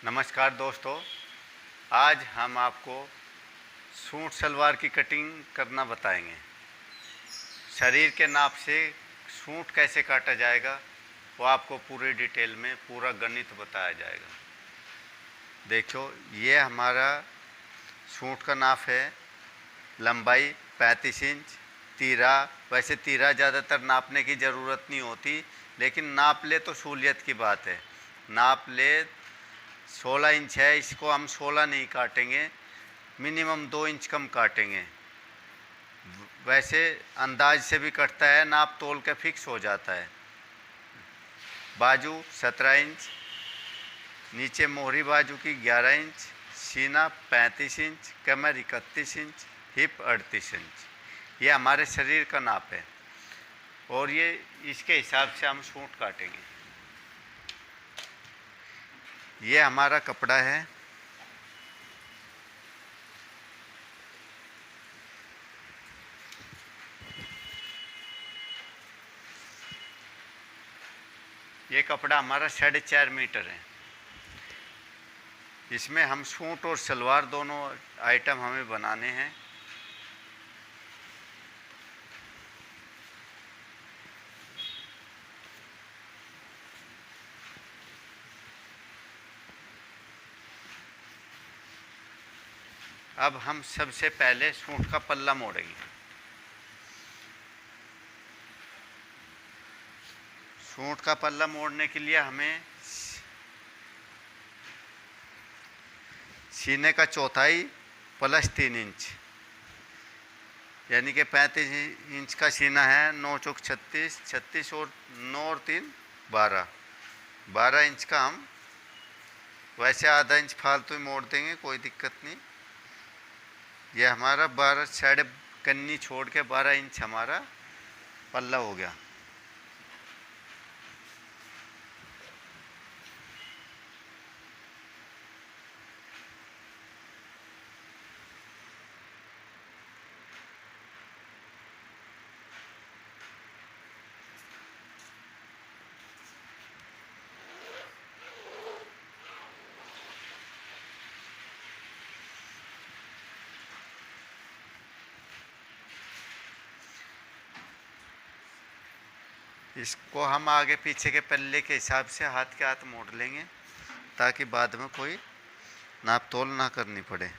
नमस्कार दोस्तों, आज हम आपको सूट सलवार की कटिंग करना बताएंगे। शरीर के नाप से सूट कैसे काटा जाएगा वो आपको पूरी डिटेल में पूरा गणित बताया जाएगा। देखो, ये हमारा सूट का नाप है। लंबाई 35 इंच। तीरा, वैसे तीरा ज़्यादातर नापने की ज़रूरत नहीं होती, लेकिन नाप ले तो सहूलियत की बात है। नाप ले 16 इंच है, इसको हम 16 नहीं काटेंगे, मिनिमम 2 इंच कम काटेंगे। वैसे अंदाज से भी कटता है, नाप तोल के फिक्स हो जाता है। बाजू 17 इंच, नीचे मोहरी बाजू की 11 इंच, सीना 35 इंच, कमर 31 इंच, हिप 38 इंच। ये हमारे शरीर का नाप है और ये इसके हिसाब से हम सूट काटेंगे। ये हमारा कपड़ा है। ये कपड़ा हमारा 4.5 मीटर है। इसमें हम सूट और सलवार दोनों आइटम हमें बनाने हैं। अब हम सबसे पहले सूट का पल्ला मोड़ेंगे। सूट का पल्ला मोड़ने के लिए हमें सीने का चौथाई प्लस 3 इंच, यानी कि 35 इंच का सीना है। 9 चौक 36, 36 और 9 और 3 12, 12 इंच का हम वैसे आधा इंच फालतू ही मोड़ देंगे, कोई दिक्कत नहीं। ये हमारा 12 साढ़े कन्नी छोड़ के 12 इंच हमारा पल्ला हो गया। इसको हम आगे पीछे के पल्ले के हिसाब से हाथ के हाथ मोड़ लेंगे, ताकि बाद में कोई नाप तोल ना करनी पड़े।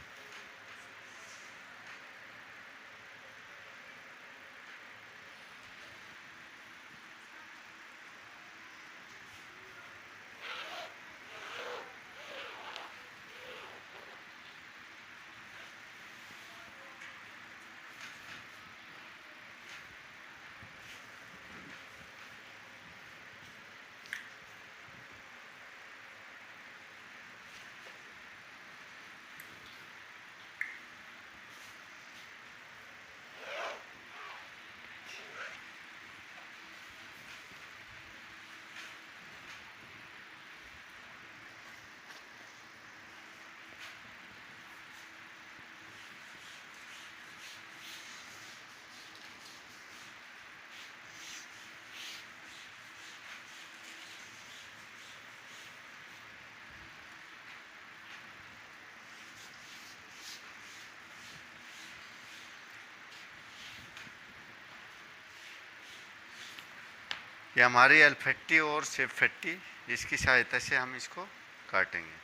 ये हमारी अल्फट्टी और सेफट्टी, इसकी सहायता से हम इसको काटेंगे।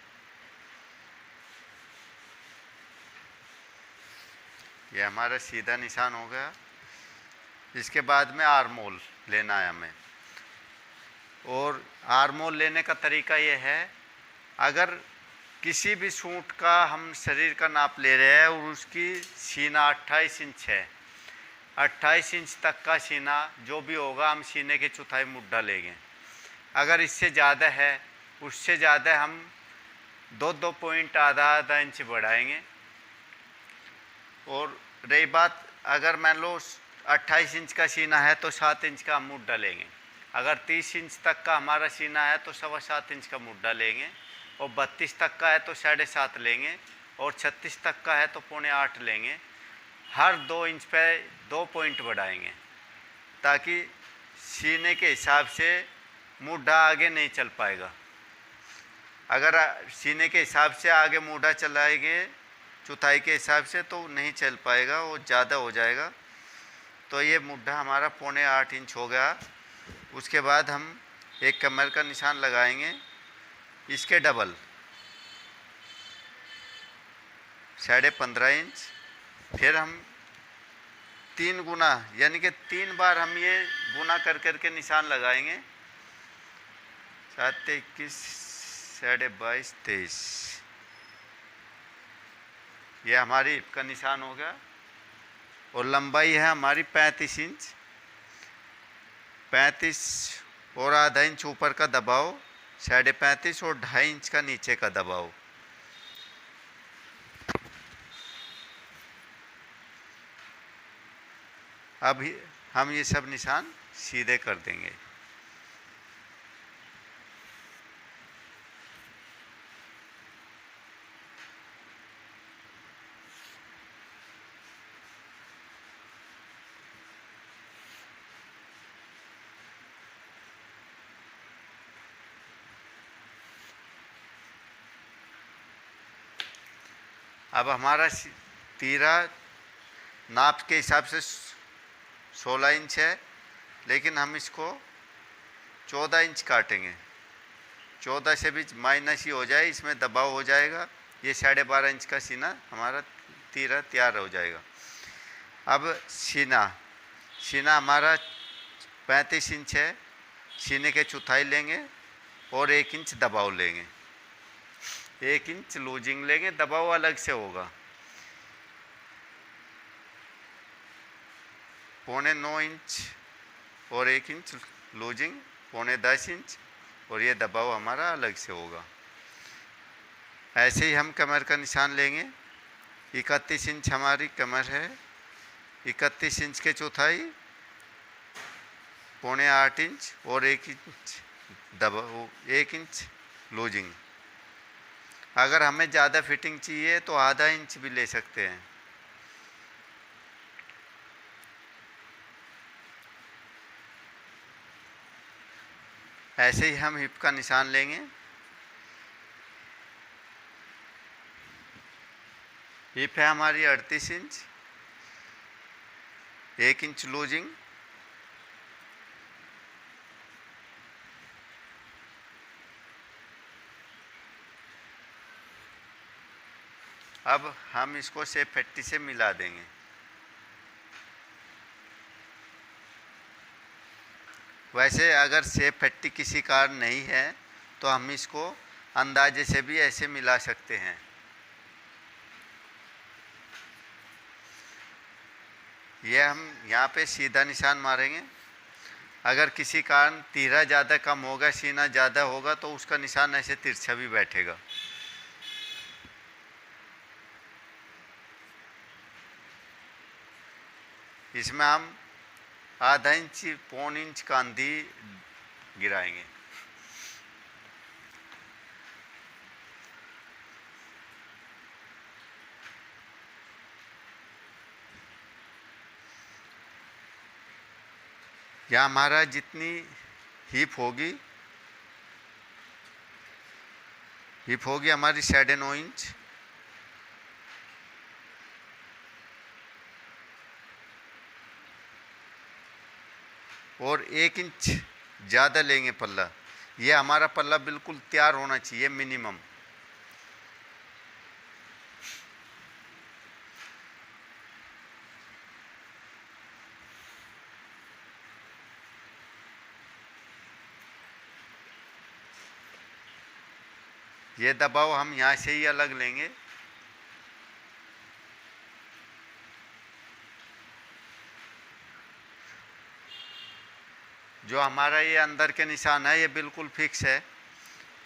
ये हमारा सीधा निशान हो गया। इसके बाद में आर्मोल लेना है हमें, और आर्मोल लेने का तरीका ये है, अगर किसी भी सूट का हम शरीर का नाप ले रहे हैं और उसकी सीना 28 इंच है, 28 इंच तक का सीना जो भी होगा हम सीने के चौथाई मुड्ढा लेंगे। अगर इससे ज़्यादा है, उससे ज़्यादा हम 2-2 पॉइंट आधा आधा इंच बढ़ाएंगे। और रही बात, अगर मान लो 28 इंच का सीना है तो 7 इंच का हम मुड्ढा लेंगे। अगर 30 इंच तक का हमारा सीना है तो 7.25 इंच का मुड्ढा लेंगे, और 32 तक का है तो 7.5 लेंगे, और 36 तक का है तो 7.25 लेंगे। हर 2 इंच पे 2 पॉइंट बढ़ाएंगे, ताकि सीने के हिसाब से मुड्ढा आगे नहीं चल पाएगा। अगर सीने के हिसाब से आगे मूढ़ा चलाएंगे चौथाई के हिसाब से तो नहीं चल पाएगा, वो ज़्यादा हो जाएगा। तो ये मुड्ढा हमारा 8.25 इंच हो गया। उसके बाद हम एक कमर का निशान लगाएंगे, इसके डबल 15.5 इंच। फिर हम 3 गुना यानी कि 3 बार हम ये गुना कर कर के निशान लगाएंगे। 7 21 22 23, ये हमारी हिप का निशान हो गया। और लंबाई है हमारी 35 इंच। 35 और आधा इंच ऊपर का दबाव, 35.5 और 2.5 इंच का नीचे का दबाव। अब हम ये सब निशान सीधे कर देंगे। अब हमारा तीरा नाप के हिसाब से 16 इंच है, लेकिन हम इसको 14 इंच काटेंगे। 14 से भी माइनस ही हो जाए, इसमें दबाव हो जाएगा। ये 12.5 इंच का सीना हमारा तीरा तैयार हो जाएगा। अब सीना हमारा 35 इंच है। सीने के चौथाई लेंगे और 1 इंच दबाव लेंगे, 1 इंच लूजिंग लेंगे, दबाव अलग से होगा। 9.25 इंच और 1 इंच लूजिंग, 9.10 इंच, और ये दबाव हमारा अलग से होगा। ऐसे ही हम कमर का निशान लेंगे। 31 इंच हमारी कमर है, 31 इंच के चौथाई, 7.25 इंच और 1 इंच दबाव, 1 इंच लूजिंग। अगर हमें ज़्यादा फिटिंग चाहिए तो आधा इंच भी ले सकते हैं। ऐसे ही हम हिप का निशान लेंगे। हिप है हमारी 38 इंच, 1 इंच लूजिंग, अब हम इसको शेप पट्टी से मिला देंगे। वैसे अगर शेप पट्टी किसी कारण नहीं है तो हम इसको अंदाजे से भी ऐसे मिला सकते हैं। ये हम यहाँ पे सीधा निशान मारेंगे। अगर किसी कारण तीरा ज़्यादा कम होगा, सीना ज़्यादा होगा, तो उसका निशान ऐसे तिरछा भी बैठेगा। इसमें हम आधा इंच 1.25 इंच का आंधी गिराएंगे। यहाँ हमारा जितनी हिप होगी हमारी 9.5 इंच, और 1 इंच ज़्यादा लेंगे पल्ला। ये हमारा पल्ला बिल्कुल तैयार होना चाहिए मिनिमम। ये दबाव हम यहाँ से ही अलग लेंगे। जो हमारा ये अंदर के निशान है ये बिल्कुल फिक्स है,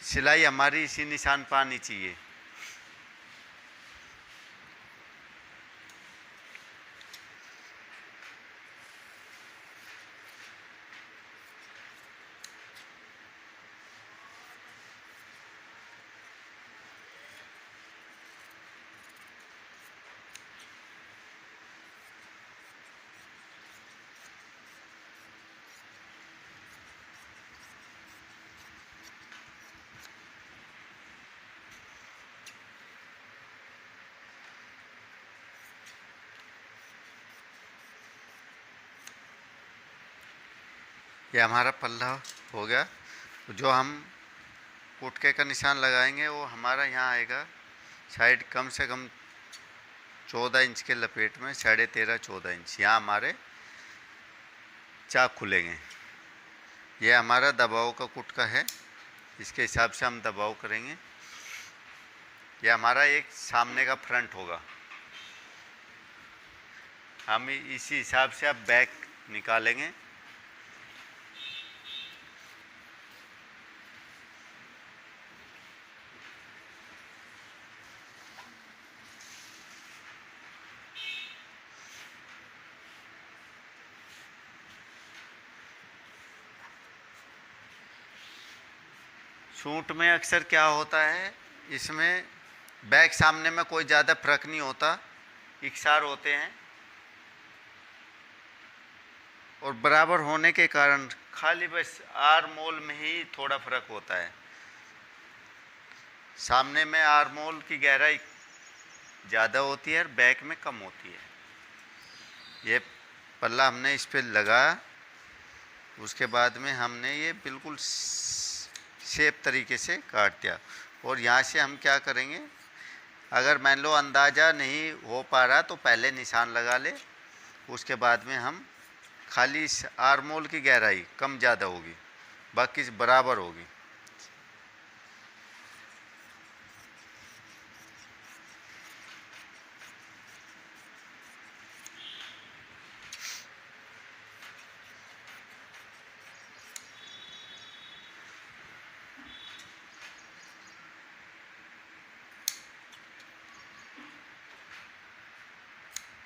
सिलाई हमारी इसी निशान पर आनी चाहिए। ये हमारा पल्ला हो गया। जो हम पुटके का निशान लगाएंगे वो हमारा यहाँ आएगा साइड कम से कम 14 इंच के लपेट में, 13.5-14 इंच यहाँ हमारे चाक खुलेंगे। ये हमारा दबाव का कुटका है, इसके हिसाब से हम दबाव करेंगे। ये हमारा एक सामने का फ्रंट होगा। हम इसी हिसाब से अब बैक निकालेंगे। सूट में अक्सर क्या होता है, इसमें बैक सामने में कोई ज़्यादा फर्क नहीं होता, इकसार होते हैं और बराबर होने के कारण खाली बस आर मोल में ही थोड़ा फर्क होता है। सामने में आर मोल की गहराई ज़्यादा होती है और बैक में कम होती है। ये पल्ला हमने इस पर लगाया, उसके बाद में हमने ये बिल्कुल शेप तरीके से काट दिया। और यहाँ से हम क्या करेंगे, अगर मान लो अंदाज़ा नहीं हो पा रहा तो पहले निशान लगा ले, उसके बाद में हम खाली आर मोल की गहराई कम ज़्यादा होगी, बाकी बराबर होगी।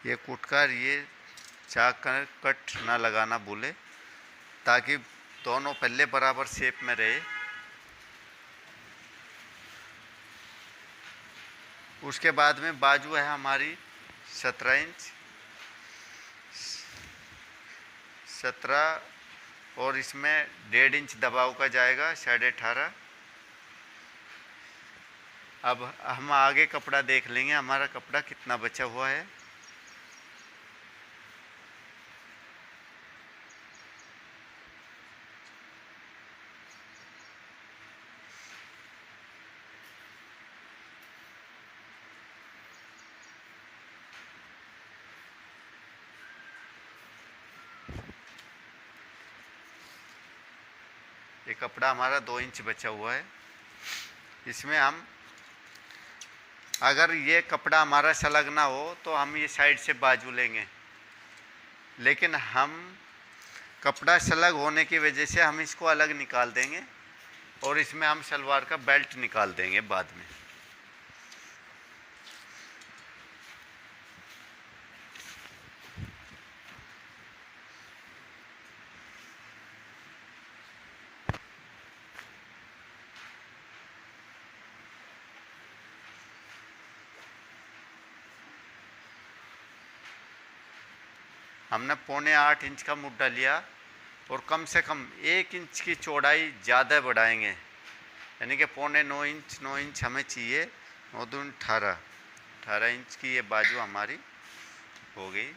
ये कुटकर ये चाक का कट ना लगाना भूले, ताकि दोनों पल्ले बराबर शेप में रहे। उसके बाद में बाजू है हमारी 17 इंच, 17 और इसमें 1.5 इंच दबाव का जाएगा 18.5। अब हम आगे कपड़ा देख लेंगे, हमारा कपड़ा कितना बचा हुआ है। ये कपड़ा हमारा 2 इंच बचा हुआ है। इसमें हम अगर ये कपड़ा हमारा संलग्न ना हो तो हम ये साइड से बाजू लेंगे, लेकिन हम कपड़ा संलग्न होने की वजह से हम इसको अलग निकाल देंगे और इसमें हम सलवार का बेल्ट निकाल देंगे बाद में। हमने 7.25 इंच का मुड्ढा लिया और कम से कम 1 इंच की चौड़ाई ज़्यादा बढ़ाएंगे, यानी कि 9.25 इंच 9 इंच हमें चाहिए। 9 दूनी 18 इंच की ये बाजू हमारी हो गई।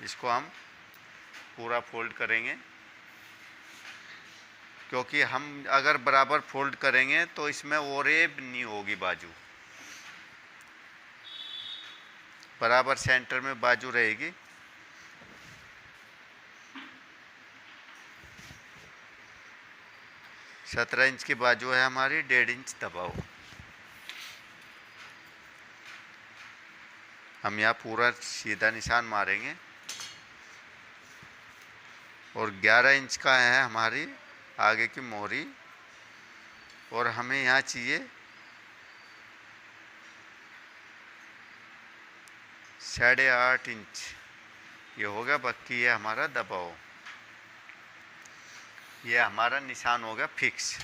इसको हम पूरा फोल्ड करेंगे, क्योंकि हम अगर बराबर फोल्ड करेंगे तो इसमें ओरेब नहीं होगी, बाजू बराबर सेंटर में बाजू रहेगी। सत्रह इंच की बाजू है हमारी, 1.5 इंच दबाव। हम यहाँ पूरा सीधा निशान मारेंगे और 11 इंच का है हमारी आगे की मोहरी, और हमें यहाँ चाहिए 8.5 इंच। ये होगा, बाकी ये हमारा दबाव, ये हमारा निशान होगा फिक्स।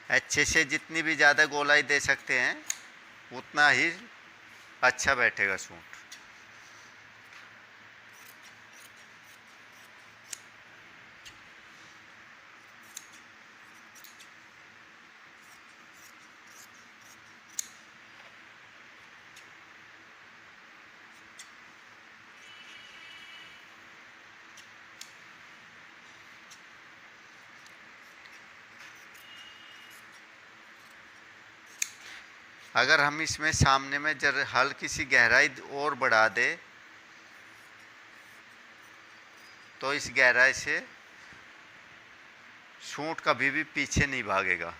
अच्छे से जितनी भी ज़्यादा गोलाई दे सकते हैं उतना ही अच्छा बैठेगा सूट। अगर हम इसमें सामने में जरा हल्की सी गहराई और बढ़ा दे तो इस गहराई से सूंड कभी भी पीछे नहीं भागेगा।